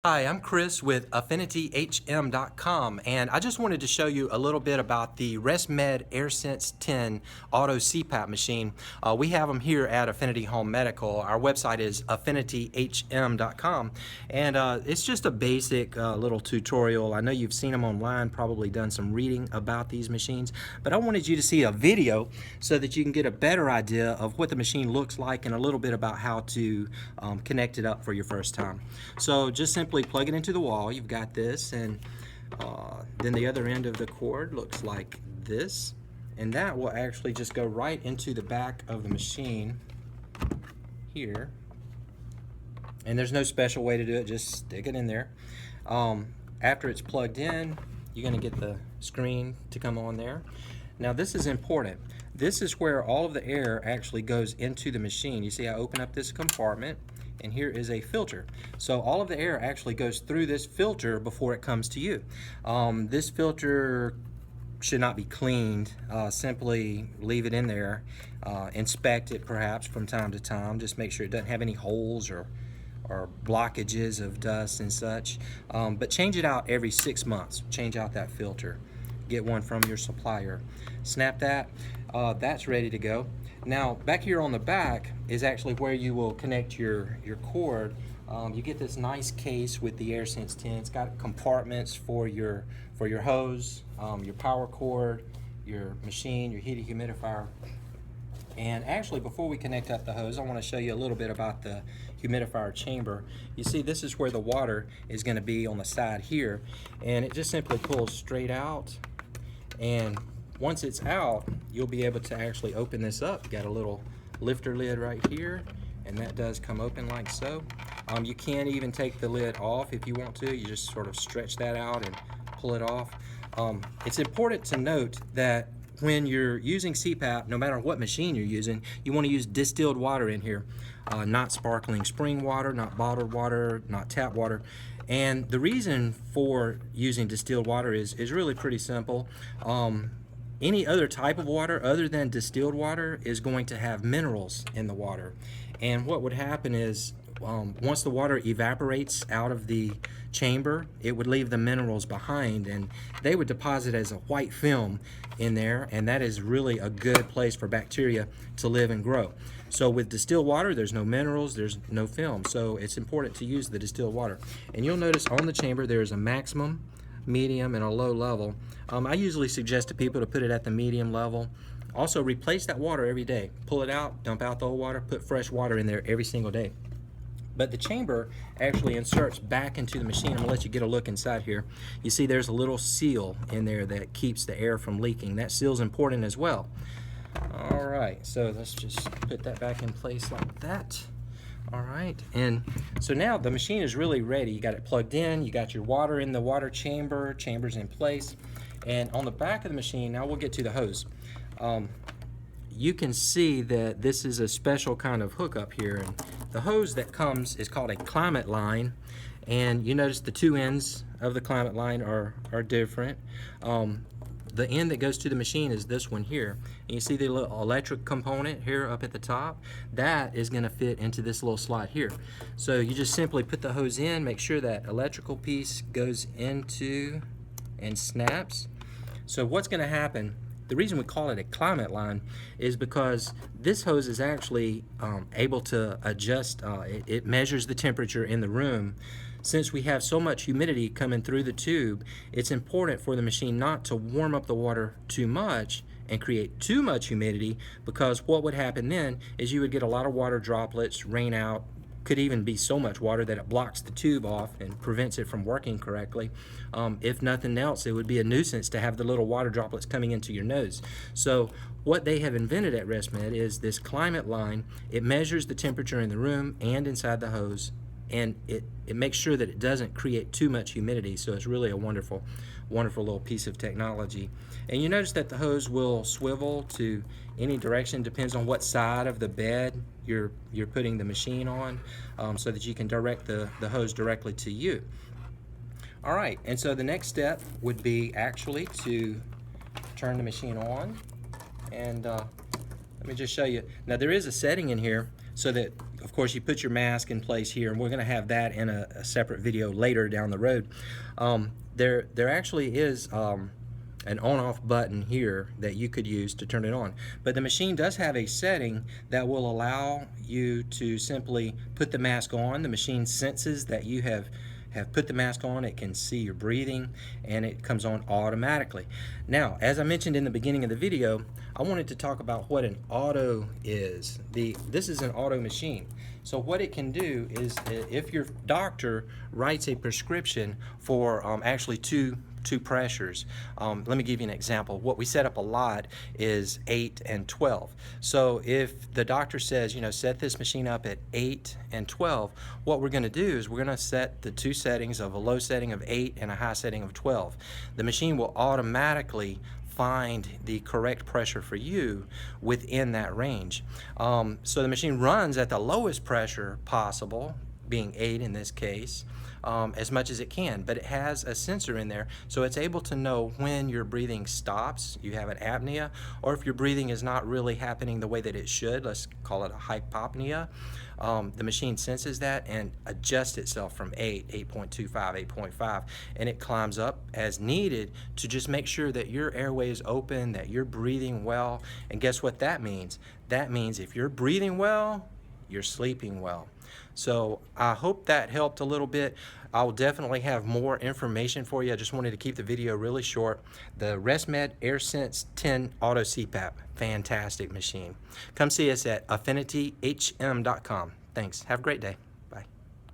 Hi, I'm Chris with AffinityHM.com, and I just wanted to show you a little bit about the Resmed Airsense 10 Auto CPAP machine. We have them here at Affinity Home Medical. Our website is AffinityHM.com, and it's just a basic little tutorial. I know you've seen them online, probably done some reading about these machines, but I wanted you to see a video so that you can get a better idea of what the machine looks like and a little bit about how to connect it up for your first time. So just simply plug it into the wall. You've got this, and then the other end of the cord looks like this, and that will actually just go right into the back of the machine here. And there's no special way to do it, just stick it in there. After it's plugged in, you're going to get the screen to come on there. Now this is important. This is where all of the air actually goes into the machine. You see I open up this compartment, and here is a filter. So all of the air actually goes through this filter before it comes to you. This filter should not be cleaned. Simply leave it in there. Inspect it perhaps from time to time. Just make sure it doesn't have any holes or blockages of dust and such. But change it out every 6 months. Change out that filter. Get one from your supplier. Snap that. That's ready to go. Now back here on the back is actually where you will connect your cord. You get this nice case with the Airsense 10. It's got compartments for your hose, your power cord, your machine, your heater humidifier. And actually, before we connect up the hose, I want to show you a little bit about the humidifier chamber. You see, this is where the water is going to be on the side here, and it just simply pulls straight out. And once it's out, you'll be able to actually open this up. You got a little lifter lid right here, and that does come open like so. You can even take the lid off if you want to. You just sort of stretch that out and pull it off. It's important to note that when you're using CPAP, no matter what machine you're using, you want to use distilled water in here, not sparkling spring water, not bottled water, not tap water. And the reason for using distilled water is really pretty simple. Any other type of water other than distilled water is going to have minerals in the water. And what would happen is once the water evaporates out of the chamber, it would leave the minerals behind, and they would deposit as a white film in there, and that is really a good place for bacteria to live and grow. So with distilled water, there's no minerals, there's no film, so it's important to use the distilled water. And you'll notice on the chamber there's a maximum, medium, and a low level. I usually suggest to people to put it at the medium level. Also, replace that water every day. Pull it out, dump out the old water, put fresh water in there every single day. But the chamber actually inserts back into the machine. I'm going to let you get a look inside here. You see there's a little seal in there that keeps the air from leaking. That seal's important as well. Alright, so let's just put that back in place like that. Alright, and so now the machine is really ready. You got it plugged in, you got your water in the water chamber, chamber's in place. And on the back of the machine, now we'll get to the hose. You can see that this is a special kind of hookup here. And the hose that comes is called a climate line, and you notice the two ends of the climate line are different. The end that goes to the machine is this one here, and you see the little electric component here up at the top. That is going to fit into this little slot here. So you just simply put the hose in, make sure that electrical piece goes into and snaps. So what's going to happen, the reason we call it a climate line is because this hose is actually able to adjust, it measures the temperature in the room. Since we have so much humidity coming through the tube, it's important for the machine not to warm up the water too much and create too much humidity, because what would happen then is you would get a lot of water droplets, rain out, could even be so much water that it blocks the tube off and prevents it from working correctly. If nothing else, it would be a nuisance to have the little water droplets coming into your nose. So what they have invented at Resmed is this climate line. It measures the temperature in the room and inside the hose, and it makes sure that it doesn't create too much humidity. So it's really a wonderful little piece of technology. And you notice that the hose will swivel to any direction, depends on what side of the bed you're putting the machine on, so that you can direct the hose directly to you. Alright, and so the next step would be actually to turn the machine on, and let me just show you. Now there is a setting in here so that of course, you put your mask in place here, and we're going to have that in a separate video later down the road. There actually is an on-off button here that you could use to turn it on. But the machine does have a setting that will allow you to simply put the mask on. The machine senses that you have put the mask on. It can see your breathing, and it comes on automatically. Now, as I mentioned in the beginning of the video, I wanted to talk about what an auto is. This is an auto machine. So what it can do is, if your doctor writes a prescription for actually two pressures. Let me give you an example. What we set up a lot is 8 and 12. So if the doctor says, you know, set this machine up at 8 and 12, what we're going to do is we're going to set the two settings of a low setting of 8 and a high setting of 12. The machine will automatically find the correct pressure for you within that range. So the machine runs at the lowest pressure possible, being 8 in this case, as much as it can, but it has a sensor in there, so it's able to know when your breathing stops, you have an apnea, or if your breathing is not really happening the way that it should, let's call it a hypopnea. The machine senses that and adjusts itself from 8, 8.25, 8.5, and it climbs up as needed to just make sure that your airway is open, that you're breathing well. And guess what that means? That means if you're breathing well, you're sleeping well. So I hope that helped a little bit. I'll definitely have more information for you. I just wanted to keep the video really short. The Resmed Airsense 10 Auto CPAP, fantastic machine. Come see us at AffinityHM.com. Thanks. Have a great day.